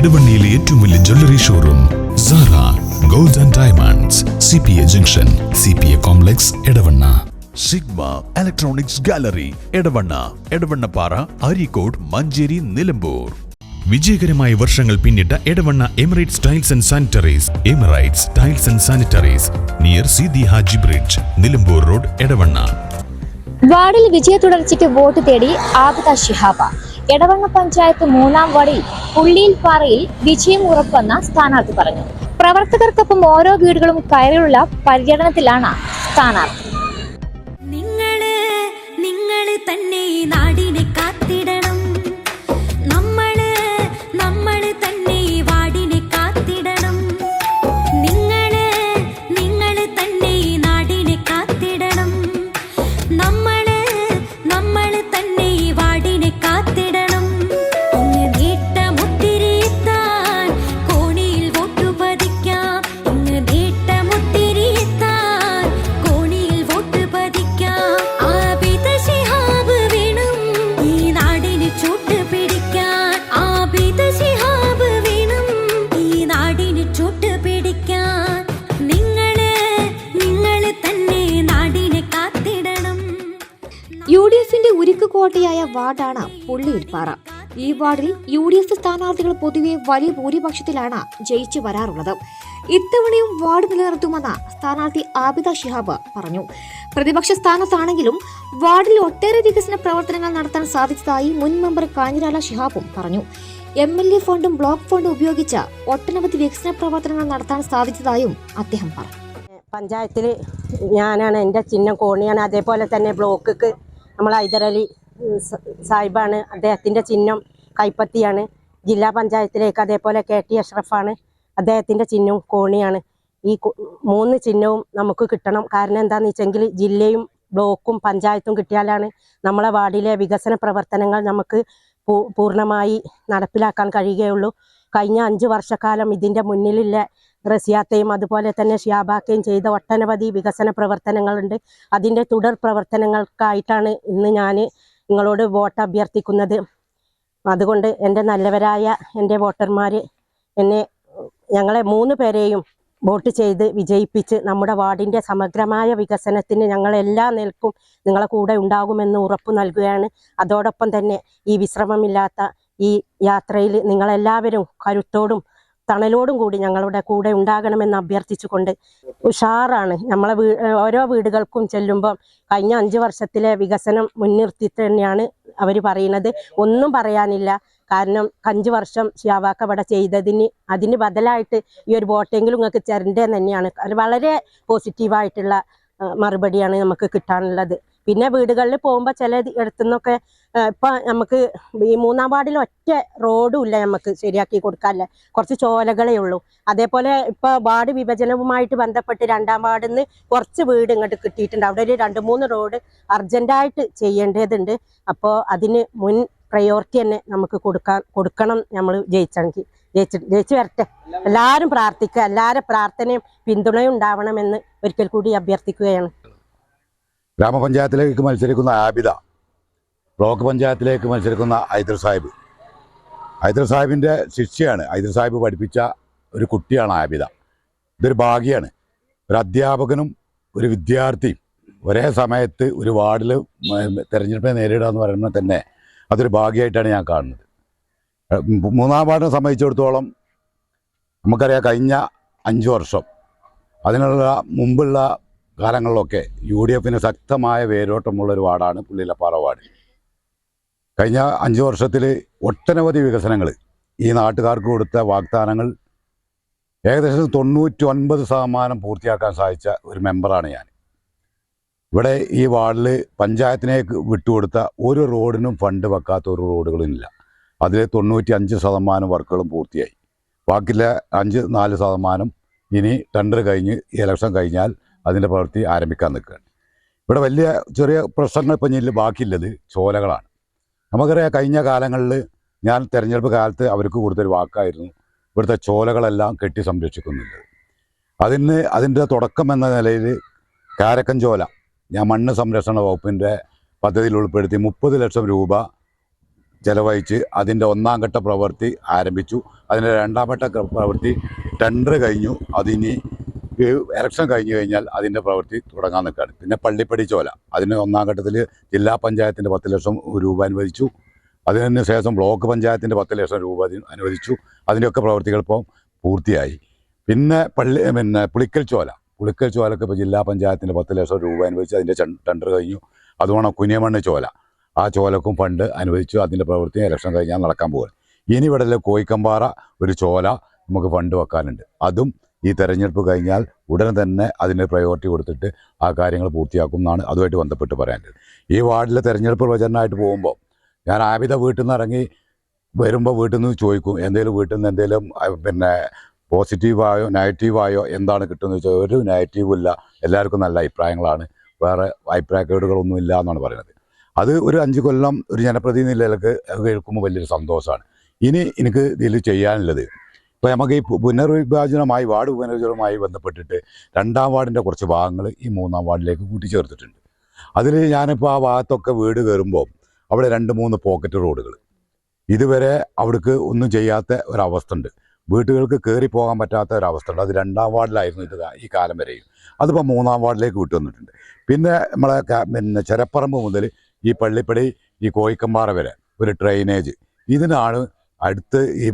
എടവണ്ണയിലെ ഏറ്റവും വലിയ jewellery showroom Sara gold and diamonds, CPA junction, CPA complex, Edavanna. Sigma electronics gallery, Edavanna, Edavannappara, Areekode, Manjeri, Nilambur. വിജയകരമായ വർഷങ്ങൾ പിന്നിട്ട Edavanna Emirates tiles and sanitaries. Emirates tiles and sanitaries near Seethi Haji bridge, Nilambur road, Edavanna. വാർഡിൽ വിജയ തുടർച്ചയ്ക്ക് vote തേടി ആബിദ ശിഹാബ. എടവണ്ണ പഞ്ചായത്ത് 3-ാം വാർഡിൽ പുള്ളിയിൽപ്പാറയിൽ വിജയം ഉറപ്പെന്ന സ്ഥാനാർത്ഥി പറഞ്ഞു. പ്രവർത്തകർക്കൊപ്പം ഓരോ വീടുകളും കയറിയുള്ള പര്യടനത്തിലാണ് സ്ഥാനാർത്ഥി. നിങ്ങള് തന്നെ നാടിനെ കാത്തിടണം, നമ്മള് തന്നെ വാടിനെ കാത്തിടണം. നിങ്ങള് തന്നെ നാടിനെ കാത്തിടണം, നമ്മള് തന്നെ വാടിനെ കാത്തിടണം. ഇന്ന് നേട്ടമൊത്തിരി എത്താൻ കോണിയിൽ വോട്ടു പതിക്കാം, ഇന്ന് നേട്ടമൊത്തിരി എത്താൻ കോണിയിൽ വോട്ട് പതിക്കാം. ആബിദ ശിഹാബ് വേണം ഈ നാടിന് ചൂട്ട് പിടിക്കാൻ, ആബിദ ശിഹാബ് വേണം ഈ നാടിന് ചൂട്ട് പിടിക്കാൻ. നിങ്ങള് തന്നെ നാടിനെ കാത്തിടണം. UDFന്റെ ഉരുക്ക് കോട്ടയായ വാർഡാണ് പുള്ളിയിൽപ്പാറ. ഈ വാർഡിൽ UDF സ്ഥാനാർത്ഥികൾ പൊതുവെ വലിയ ഭൂരിപക്ഷത്തിലാണ് ജയിച്ചു വരാറുള്ളത്. ഇത്തവണയും വാർഡ് നിലനിർത്തുമെന്ന് സ്ഥാനാർത്ഥി ആബിദ ശിഹാബ് പറഞ്ഞു. പ്രതിപക്ഷ സ്ഥാനത്താണെങ്കിലും വാർഡിൽ ഒട്ടേറെ വികസന പ്രവർത്തനങ്ങൾ നടത്താൻ സാധിച്ചതായി മുൻ മെമ്പർ കാഞ്ഞിരാല ശിഹാബും പറഞ്ഞു. MLA ഫണ്ടും ബ്ലോക്ക് ഫണ്ടും ഉപയോഗിച്ച് ഒട്ടനവധി വികസന പ്രവർത്തനങ്ങൾ നടത്താൻ സാധിച്ചതായും അദ്ദേഹം പറഞ്ഞു. പഞ്ചായത്തിൽ ഞാനാണ്, എൻ്റെ ചിഹ്നം കോണിയാണ്. അതേപോലെ തന്നെ ബ്ലോക്ക് നമ്മൾ ഹൈദരലി സാഹിബാണ്, അദ്ദേഹത്തിൻ്റെ ചിഹ്നം കൈപ്പത്തിയാണ്. ജില്ലാ പഞ്ചായത്തിലേക്ക് അതേപോലെ KT അഷ്റഫാണ്, അദ്ദേഹത്തിൻ്റെ ചിഹ്നവും കോണിയാണ്. ഈ 3 ചിഹ്നവും നമുക്ക് കിട്ടണം. കാരണം എന്താണെന്ന് വെച്ചെങ്കിൽ ജില്ലയും ബ്ലോക്കും പഞ്ചായത്തും കിട്ടിയാലാണ് നമ്മളെ വാർഡിലെ വികസന പ്രവർത്തനങ്ങൾ നമുക്ക് പൂർണ്ണമായി നടപ്പിലാക്കാൻ കഴിയുകയുള്ളൂ. കഴിഞ്ഞ 5 വർഷക്കാലം ഇതിൻ്റെ മുന്നിലുള്ള റസിയാത്തയും അതുപോലെ തന്നെ ഷിയാബാക്കയും ചെയ്ത ഒട്ടനവധി വികസന പ്രവർത്തനങ്ങളുണ്ട്. അതിൻ്റെ തുടർ പ്രവർത്തനങ്ങൾക്കായിട്ടാണ് ഇന്ന് ഞാൻ നിങ്ങളോട് വോട്ട് അഭ്യർത്ഥിക്കുന്നത്. അതുകൊണ്ട് എൻ്റെ നല്ലവരായ എൻ്റെ വോട്ടർമാർ ഞങ്ങളെ 3 പേരെയും വോട്ട് ചെയ്ത് വിജയിപ്പിച്ച് നമ്മുടെ വാർഡിൻ്റെ സമഗ്രമായ വികസനത്തിന് ഞങ്ങളെല്ലാ നിലക്കും നിങ്ങളെ കൂടെ ഉണ്ടാകുമെന്ന് ഉറപ്പ് നൽകുകയാണ്. അതോടൊപ്പം തന്നെ ഈ വിശ്രമമില്ലാത്ത ഈ യാത്രയിൽ നിങ്ങളെല്ലാവരും കരുത്തോടും തണലോടും കൂടി ഞങ്ങളുടെ കൂടെ ഉണ്ടാകണമെന്ന് അഭ്യർത്ഥിച്ചുകൊണ്ട് ഉഷാറാണ്. നമ്മളെ ഓരോ വീടുകൾക്കും ചെല്ലുമ്പം കഴിഞ്ഞ 5 വർഷത്തിലെ വികസനം മുൻനിർത്തിയിട്ട് തന്നെയാണ് അവർ പറയുന്നത്. ഒന്നും പറയാനില്ല. കാരണം 5 വർഷം ഷിയാബാക്ക ഇവിടെ അതിന് ബദലായിട്ട് ഈ ഒരു വോട്ടെങ്കിലും നിങ്ങൾക്ക് തരേണ്ടതെന്ന് തന്നെയാണ്. അത് വളരെ പോസിറ്റീവായിട്ടുള്ള മറുപടിയാണ് നമുക്ക് കിട്ടാനുള്ളത്. പിന്നെ വീടുകളിൽ പോകുമ്പോൾ ചില ഇടത്തുനിന്നൊക്കെ ഇപ്പം നമുക്ക് ഈ 3-ാം വാർഡിൽ ഒറ്റ റോഡും ഇല്ല, നമുക്ക് ശരിയാക്കി കൊടുക്കാനില്ല, കുറച്ച് ചോലകളേ ഉള്ളൂ. അതേപോലെ ഇപ്പോൾ വാർഡ് വിഭജനവുമായിട്ട് ബന്ധപ്പെട്ട് 2-ാം വാർഡിൽ നിന്ന് കുറച്ച് വീട് ഇങ്ങോട്ട് കിട്ടിയിട്ടുണ്ട്. അവിടെ ഒരു 2-3 റോഡ് അർജൻറ്റായിട്ട് ചെയ്യേണ്ടതുണ്ട്. അപ്പോൾ അതിന് മുൻ പ്രയോറിറ്റി തന്നെ നമുക്ക് കൊടുക്കണം. നമ്മൾ ജയിച്ചു വരട്ടെ. എല്ലാവരും പ്രാർത്ഥിക്കുക, എല്ലാവരും പ്രാർത്ഥനയും പിന്തുണയും ഉണ്ടാവണമെന്ന് ഒരിക്കൽ കൂടി അഭ്യർത്ഥിക്കുകയാണ്. ഗ്രാമപഞ്ചായത്തിലേക്ക് മത്സരിക്കുന്ന ആബിദ, ബ്ലോക്ക് പഞ്ചായത്തിലേക്ക് മത്സരിക്കുന്ന ഹൈദർ സാഹിബിൻ്റെ ശിഷ്യയാണ്. ഹൈദർ സാഹിബ് പഠിപ്പിച്ച ഒരു കുട്ടിയാണ് ആബിദ. ഇതൊരു ഭാഗ്യമാണ്. ഒരു അധ്യാപകനും ഒരു വിദ്യാർത്ഥിയും ഒരേ സമയത്ത് ഒരു വാർഡിൽ തെരഞ്ഞെടുപ്പിനെ നേരിടുക എന്ന് പറയുമ്പോൾ തന്നെ അതൊരു ഭാഗ്യമായിട്ടാണ് ഞാൻ കാണുന്നത്. 3-ാം വാർഡിനെ സംബന്ധിച്ചിടത്തോളം നമുക്കറിയാം, കഴിഞ്ഞ 5 വർഷം അതിനുള്ള മുമ്പുള്ള കാലങ്ങളിലൊക്കെ UDFന് ശക്തമായ വേരോട്ടമുള്ളൊരു വാർഡാണ് പുള്ളിയിൽപ്പാറ വാർഡ്. കഴിഞ്ഞ 5 വർഷത്തിൽ ഒട്ടനവധി വികസനങ്ങൾ, ഈ നാട്ടുകാർക്ക് കൊടുത്ത വാഗ്ദാനങ്ങൾ ഏകദേശം 99% പൂർത്തിയാക്കാൻ സാധിച്ച ഒരു മെമ്പറാണ് ഞാൻ. ഇവിടെ ഈ വാർഡിൽ പഞ്ചായത്തിനേക്ക് വിട്ടുകൊടുത്ത ഒരു റോഡിനും ഫണ്ട് വെക്കാത്ത ഒരു റോഡുകളും ഇല്ല. അതിൽ 95% വർക്കുകളും പൂർത്തിയായി. ബാക്കിയുള്ള 4% ഇനി ടെൻഡർ കഴിഞ്ഞ് ഇലക്ഷൻ കഴിഞ്ഞാൽ അതിൻ്റെ പ്രവൃത്തി ആരംഭിക്കാൻ നിൽക്കുകയാണ്. ഇവിടെ വലിയ ചെറിയ പ്രശ്നങ്ങൾ ഇപ്പം ഇനി ബാക്കിയുള്ളത് ചോലകളാണ്. നമുക്കറിയാം, കഴിഞ്ഞ കാലങ്ങളിൽ ഞാൻ തെരഞ്ഞെടുപ്പ് കാലത്ത് അവർക്ക് കൊടുത്തൊരു വാക്കായിരുന്നു ഇവിടുത്തെ ചോലകളെല്ലാം കെട്ടി സംരക്ഷിക്കുന്നുണ്ട്. അതിൻ്റെ തുടക്കം എന്ന നിലയിൽ കാരക്കൻ ചോല ഞാൻ മണ്ണ് സംരക്ഷണ വകുപ്പിൻ്റെ പദ്ധതിയിൽ ഉൾപ്പെടുത്തി 30 ലക്ഷം രൂപ ചെലവഴിച്ച് അതിൻ്റെ 1-ാം ഘട്ട പ്രവൃത്തി ആരംഭിച്ചു. അതിൻ്റെ 2-ാം ഘട്ട പ്രവൃത്തി ടെൻഡർ കഴിഞ്ഞു. അതിനി ഇലക്ഷൻ കഴിഞ്ഞു കഴിഞ്ഞാൽ അതിൻ്റെ പ്രവൃത്തി തുടങ്ങാൻ നിൽക്കുകയാണ്. പിന്നെ പള്ളിപ്പടി ചോല, അതിന് 1-ാം ഘട്ടത്തിൽ ജില്ലാ പഞ്ചായത്തിൻ്റെ 10 ലക്ഷം രൂപ അനുവദിച്ചു. അതിന് ശേഷം ബ്ലോക്ക് പഞ്ചായത്തിൻ്റെ 10 ലക്ഷം രൂപ അനുവദിച്ചു. അതിൻ്റെയൊക്കെ പ്രവൃത്തികൾ ഇപ്പോൾ പൂർത്തിയായി. പിന്നെ പുളിക്കൽ ചോലക്ക് ഇപ്പോൾ ജില്ലാ പഞ്ചായത്തിൻ്റെ 10 ലക്ഷം രൂപ അനുവദിച്ചു. അതിൻ്റെ ടെൻഡർ കഴിഞ്ഞു. അതുകൊണ്ട് കുനിയമണ്ണ് ചോല, ആ ചോലക്കും ഫണ്ട് അനുവദിച്ചു. അതിൻ്റെ പ്രവൃത്തി ഇലക്ഷൻ കഴിഞ്ഞാൽ നടക്കാൻ പോകുന്നത്. ഇനി ഇവിടെ കോയിക്കമ്പാറ ഒരു ചോല നമുക്ക് ഫണ്ട് വെക്കാനുണ്ട്. അതും ഈ തെരഞ്ഞെടുപ്പ് കഴിഞ്ഞാൽ ഉടനെ തന്നെ അതിന് പ്രയോറിറ്റി കൊടുത്തിട്ട് ആ കാര്യങ്ങൾ പൂർത്തിയാക്കും എന്നാണ് അതുമായിട്ട് ബന്ധപ്പെട്ട് പറയാനുള്ളത്. ഈ വാർഡിലെ തെരഞ്ഞെടുപ്പ് പ്രചരണമായിട്ട് പോകുമ്പോൾ ഞാൻ ആബിദ വീട്ടിൽ നിന്ന് ഇറങ്ങി വരുമ്പോൾ വീട്ടിൽ നിന്ന് ചോദിക്കും, വീട്ടിൽ നിന്ന് എന്തെങ്കിലും പോസിറ്റീവായോ നെഗറ്റീവായോ എന്താണ് കിട്ടുന്നത് ചോദിച്ചാൽ ഒരു നെഗറ്റീവും ഇല്ല, എല്ലാവർക്കും നല്ല അഭിപ്രായങ്ങളാണ്, വേറെ അഭിപ്രായക്കേടുകളൊന്നും ഇല്ല എന്നാണ് പറയുന്നത്. അത് ഒരു 5 കൊല്ലം ഒരു ജനപ്രതിനിധി നിലയിലേക്ക് കേൾക്കുമ്പോൾ വലിയൊരു സന്തോഷമാണ്. ഇനി എനിക്ക് ഇതിൽ ചെയ്യാനുള്ളത്, ഇപ്പോൾ നമുക്ക് ഈ വാർഡ് പുനർവിഭാജനവുമായി ബന്ധപ്പെട്ടിട്ട് 2-ാം വാർഡിൻ്റെ കുറച്ച് ഭാഗങ്ങൾ ഈ 3-ാം വാർഡിലേക്ക് കൂട്ടിച്ചേർത്തിട്ടുണ്ട്. അതിൽ ഞാനിപ്പോൾ ആ ഭാഗത്തൊക്കെ വീട് കയറുമ്പോൾ അവിടെ 2-3 പോക്കറ്റ് റോഡുകൾ ഇതുവരെ അവിടേക്ക് ഒന്നും ചെയ്യാത്ത ഒരവസ്ഥ ഉണ്ട്. വീട്ടുകൾക്ക് കയറി പോകാൻ പറ്റാത്ത ഒരവസ്ഥ ഉണ്ട്. അത് 2-ാം വാർഡിലായിരുന്നു ഇത് ഈ കാലം വരെയും. അതിപ്പോൾ 3-ാം വാർഡിലേക്ക് വിട്ടുവന്നിട്ടുണ്ട്. പിന്നെ നമ്മളെ ചെരപ്പറമ്പ് മുതൽ ഈ പള്ളിപ്പടി ഈ കോയിക്കമ്പാറ വരെ ഒരു ഡ്രെയിനേജ്, ഇതിനാണ് അടുത്ത് ഈ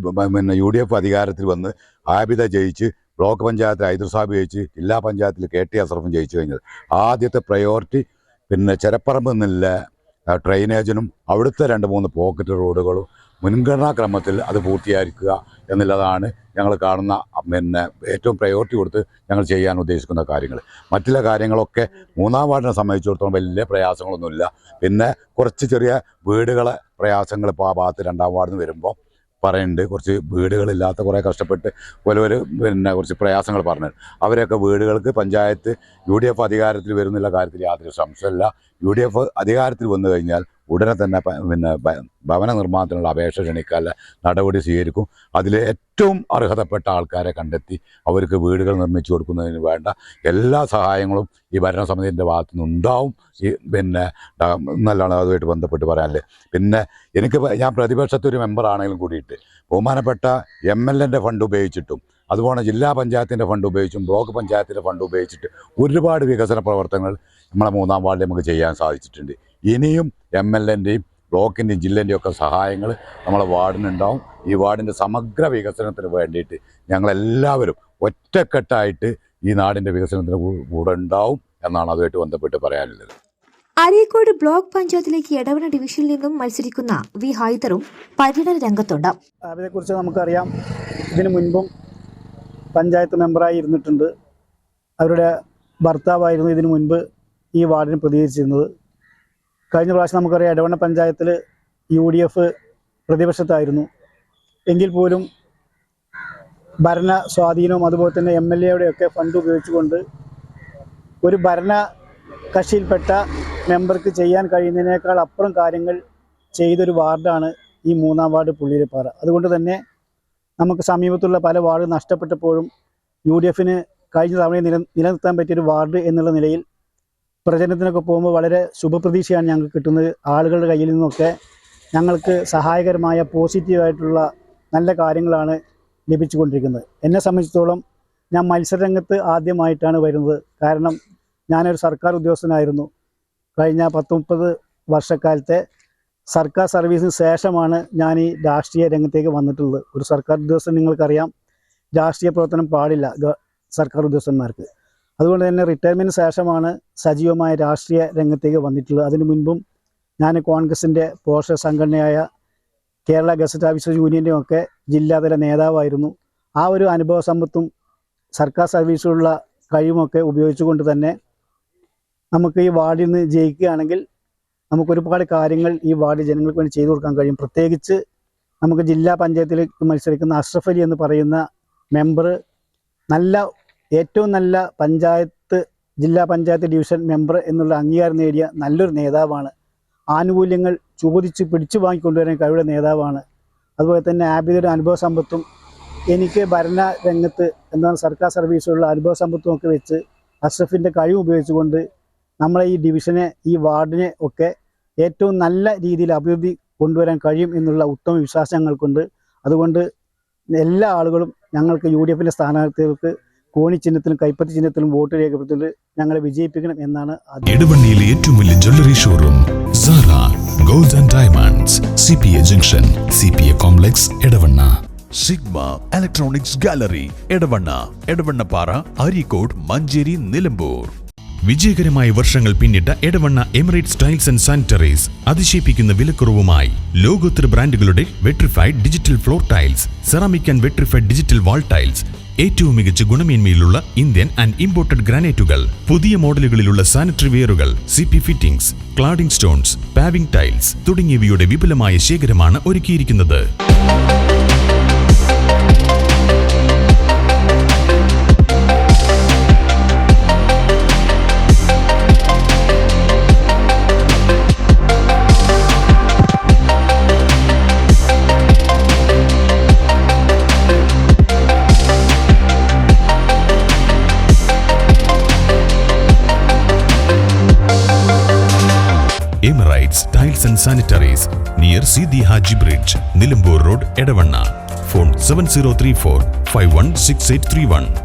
UDF അധികാരത്തിൽ വന്ന് ആബിദ ജയിച്ച്, ബ്ലോക്ക് പഞ്ചായത്തിൽ ഹൈദർ സാബ് ജയിച്ച്, ജില്ലാ പഞ്ചായത്തിൽ KT അസറഫും ജയിച്ചു കഴിഞ്ഞത്. ആദ്യത്തെ പ്രയോറിറ്റി ചെരപ്പറമ്പ് നിന്നുള്ള ഡ്രെയിനേജിനും അവിടുത്തെ 2-3 പോക്കറ്റ് റോഡുകളും മുൻഗണനാക്രമത്തിൽ അത് പൂർത്തീകരിക്കുക എന്നുള്ളതാണ് ഞങ്ങൾ കാണുന്ന ഏറ്റവും പ്രയോറിറ്റി കൊടുത്ത് ഞങ്ങൾ ചെയ്യാൻ ഉദ്ദേശിക്കുന്ന കാര്യങ്ങൾ. മറ്റുള്ള കാര്യങ്ങളൊക്കെ 3-ാം വാർഡിനെ സംബന്ധിച്ചിടത്തോളം വലിയ പ്രയാസങ്ങളൊന്നുമില്ല. പിന്നെ കുറച്ച് ചെറിയ വീടുകളെ പ്രയാസങ്ങൾ ഇപ്പോൾ ആ ഭാഗത്ത് 2-ാം വാർഡിൽ നിന്ന് വരുമ്പോൾ പറയുന്നുണ്ട്. കുറച്ച് വീടുകളില്ലാത്ത കുറേ കഷ്ടപ്പെട്ട് കുറച്ച് പ്രയാസങ്ങൾ പറഞ്ഞു. അവരെയൊക്കെ വീടുകൾക്ക് പഞ്ചായത്ത് UDF അധികാരത്തിൽ വരുന്നുള്ള കാര്യത്തിൽ യാതൊരു സംശയമില്ല. UDF അധികാരത്തിൽ വന്നു കഴിഞ്ഞാൽ ഉടനെ തന്നെ ഭവന നിർമ്മാണത്തിനുള്ള അപേക്ഷ ക്ഷണിക്കാനുള്ള നടപടി സ്വീകരിക്കും. അതിൽ ഏറ്റവും അർഹതപ്പെട്ട ആൾക്കാരെ കണ്ടെത്തി അവർക്ക് വീടുകൾ നിർമ്മിച്ചു കൊടുക്കുന്നതിന് വേണ്ട എല്ലാ സഹായങ്ങളും ഈ ഭരണസമിതിൻ്റെ ഭാഗത്തു നിന്നുണ്ടാവും. നല്ലതാണ് അതുമായിട്ട് ബന്ധപ്പെട്ട് പറയാനല്ലേ. പിന്നെ ഞാൻ പ്രതിപക്ഷത്തെ ഒരു മെമ്പറാണെങ്കിലും കൂടിയിട്ട് ബഹുമാനപ്പെട്ട MLA ഫണ്ട് ഉപയോഗിച്ചിട്ടും അതുപോലെ ജില്ലാ പഞ്ചായത്തിൻ്റെ ഫണ്ട് ഉപയോഗിച്ചും ബ്ലോക്ക് പഞ്ചായത്തിൻ്റെ ഫണ്ട് ഉപയോഗിച്ചിട്ട് ഒരുപാട് വികസന പ്രവർത്തനങ്ങൾ നമ്മളെ 3-ാം വാർഡിൽ നമുക്ക് ചെയ്യാൻ സാധിച്ചിട്ടുണ്ട്. ഇനിയും MLAൻ്റെയും ബ്ലോക്കിൻ്റെയും ജില്ലേൻ്റെയും ഒക്കെ സഹായങ്ങൾ നമ്മളെ വാർഡിനുണ്ടാവും. ഈ വാർഡിൻ്റെ സമഗ്ര വികസനത്തിന് വേണ്ടിയിട്ട് ഞങ്ങളെല്ലാവരും ഒറ്റക്കെട്ടായിട്ട് ഈ നാടിൻ്റെ വികസനത്തിന് കൂടെ ഉണ്ടാവും എന്നാണ് അതുമായിട്ട് ബന്ധപ്പെട്ട് പറയാനുള്ളത്. അരീക്കോട് ബ്ലോക്ക് പഞ്ചായത്തിലേക്ക് എടവണ്ണ ഡിവിഷനിൽ നിന്നും മത്സരിക്കുന്ന V. ഹൈദറും പര്യടന രംഗത്തുണ്ട്. അതിനെക്കുറിച്ച് നമുക്കറിയാം. ഇതിനു മുൻപും പഞ്ചായത്ത് മെമ്പറായി ഇരുന്നിട്ടുണ്ട്. അവരുടെ ഭർത്താവായിരുന്നു ഇതിനു മുൻപ് ഈ വാർഡിന് പ്രതികരിച്ചിരുന്നത്. കഴിഞ്ഞ പ്രാവശ്യം നമുക്കറിയാം എടവണ്ണ പഞ്ചായത്തിൽ UDF പ്രതിപക്ഷത്തായിരുന്നു. എങ്കിൽ പോലും ഭരണ സ്വാധീനവും അതുപോലെ തന്നെ MLAയുടെയൊക്കെ ഫണ്ട് ഉപയോഗിച്ചുകൊണ്ട് ഒരു ഭരണ കക്ഷിയിൽപ്പെട്ട മെമ്പർക്ക് ചെയ്യാൻ കഴിയുന്നതിനേക്കാൾ അപ്പുറം കാര്യങ്ങൾ ചെയ്തൊരു വാർഡാണ് ഈ 3-ാം വാർഡ് പുള്ളിയിലെപ്പാറ. അതുകൊണ്ട് തന്നെ നമുക്ക് സമീപത്തുള്ള പല വാർഡ് നഷ്ടപ്പെട്ടപ്പോഴും UDFന് കഴിഞ്ഞ തവണ നിലനിർത്താൻ പറ്റിയൊരു വാർഡ് എന്നുള്ള നിലയിൽ പ്രചരണത്തിനൊക്കെ പോകുമ്പോൾ വളരെ ശുഭപ്രതീക്ഷയാണ് ഞങ്ങൾക്ക് കിട്ടുന്നത്. ആളുകളുടെ കയ്യിൽ നിന്നൊക്കെ ഞങ്ങൾക്ക് സഹായകരമായ പോസിറ്റീവായിട്ടുള്ള നല്ല കാര്യങ്ങളാണ് ലഭിച്ചുകൊണ്ടിരിക്കുന്നത്. എന്നെ സംബന്ധിച്ചിടത്തോളം ഞാൻ മത്സരരംഗത്ത് ആദ്യമായിട്ടാണ് വരുന്നത്. കാരണം ഞാനൊരു സർക്കാർ ഉദ്യോഗസ്ഥനായിരുന്നു. കഴിഞ്ഞ 10-30 വർഷക്കാലത്തെ സർക്കാർ സർവീസിന് ശേഷമാണ് ഞാൻ ഈ രാഷ്ട്രീയ രംഗത്തേക്ക് വന്നിട്ടുള്ളത്. ഒരു സർക്കാർ ഉദ്യോഗസ്ഥൻ നിങ്ങൾക്കറിയാം, രാഷ്ട്രീയ പ്രവർത്തനം പാടില്ല സർക്കാർ ഉദ്യോഗസ്ഥന്മാർക്ക്. അതുകൊണ്ട് തന്നെ റിട്ടയർമെൻറ്റിന് ശേഷമാണ് സജീവമായ രാഷ്ട്രീയ രംഗത്തേക്ക് വന്നിട്ടുള്ളത്. അതിനു മുൻപും ഞാൻ കോൺഗ്രസിൻ്റെ പോഷക സംഘടനയായ കേരള ഗസറ്റ് ഓഫീസേഴ്സ് യൂണിയൻ്റെയും ഒക്കെ ജില്ലാതല നേതാവായിരുന്നു. ആ ഒരു അനുഭവ സമ്പത്തും സർക്കാർ സർവീസിലുള്ള കഴിവുമൊക്കെ ഉപയോഗിച്ചുകൊണ്ട് തന്നെ നമുക്ക് ഈ വാർഡിൽ നിന്ന് ജയിക്കുകയാണെങ്കിൽ നമുക്കൊരുപാട് കാര്യങ്ങൾ ഈ വാർഡ് ജനങ്ങൾക്ക് വേണ്ടി ചെയ്തു കൊടുക്കാൻ കഴിയും. പ്രത്യേകിച്ച് നമുക്ക് ജില്ലാ പഞ്ചായത്തിലേക്ക് മത്സരിക്കുന്ന അഷ്റഫ് അലി എന്ന് പറയുന്ന മെമ്പർ ഏറ്റവും നല്ല ജില്ലാ പഞ്ചായത്ത് ഡിവിഷൻ മെമ്പർ എന്നുള്ള അംഗീകാരം നേടിയ നല്ലൊരു നേതാവാണ്. ആനുകൂല്യങ്ങൾ ചോദിച്ച് പിടിച്ചു വാങ്ങിക്കൊണ്ടുവരാൻ കഴിവുള്ള നേതാവാണ്. അതുപോലെ തന്നെ ആബിദയുടെ അനുഭവ സമ്പത്തും എനിക്ക് ഭരണ രംഗത്ത് എന്താണ് സർക്കാർ സർവീസിലുള്ള അനുഭവ സമ്പത്തും ഒക്കെ വെച്ച് അഷ്റഫിൻ്റെ കഴിവ് ഉപയോഗിച്ചുകൊണ്ട് നമ്മളെ ഈ ഡിവിഷനെ ഈ വാർഡിനെ ഒക്കെ ഏറ്റവും നല്ല രീതിയിൽ അഭിവൃദ്ധി കൊണ്ടുവരാൻ കഴിയും എന്നുള്ള ഉത്തമ വിശ്വാസം ഞങ്ങൾക്കുണ്ട്. അതുകൊണ്ട് എല്ലാ ആളുകളും ഞങ്ങൾക്ക് UDF സ്ഥാനാർത്ഥികൾക്ക് കോണി ചിഹ്നത്തിലും കൈപ്പത്തി ചിഹ്നത്തിലും വോട്ട് രേഖപ്പെടുത്തി ഞങ്ങളെ വിജയിപ്പിക്കണം എന്നാണ്. എടവണ്ണയിലെ ഏറ്റവും വലിയ jewellery showroom Sara gold and diamonds, CPA junction, CPA complex, Edavanna. Sigma electronics gallery, Edavanna, Edavannappara, Areekode, Manjeri, Nilambur. വിജയകരമായ വർഷങ്ങൾ പിന്നിട്ട Edavanna Emirates tiles and sanitaries അതിശയിപ്പിക്കുന്ന വിലക്കുറവുമായി ലോകോത്തര ബ്രാൻഡുകളുടെ vitrified digital floor tiles, ceramic and vitrified digital wall tiles, ഏറ്റവും മികച്ച ഗുണമേന്മയിലുള്ള ഇന്ത്യൻ ആൻഡ് ഇമ്പോർട്ടഡ് ഗ്രാനൈറ്റുകൾ, പുതിയ മോഡലുകളിലുള്ള സാനിറ്ററി വെയറുകൾ, CP fittings, cladding stones, paving tiles തുടങ്ങിയവയുടെ വിപുലമായ ശേഖരമാണ് ഒരുക്കിയിരിക്കുന്നത്. Emirates Tiles and Sanitaries near Sidi Haji Bridge, Nilambur Road, Edavanna. Phone 7034 516831.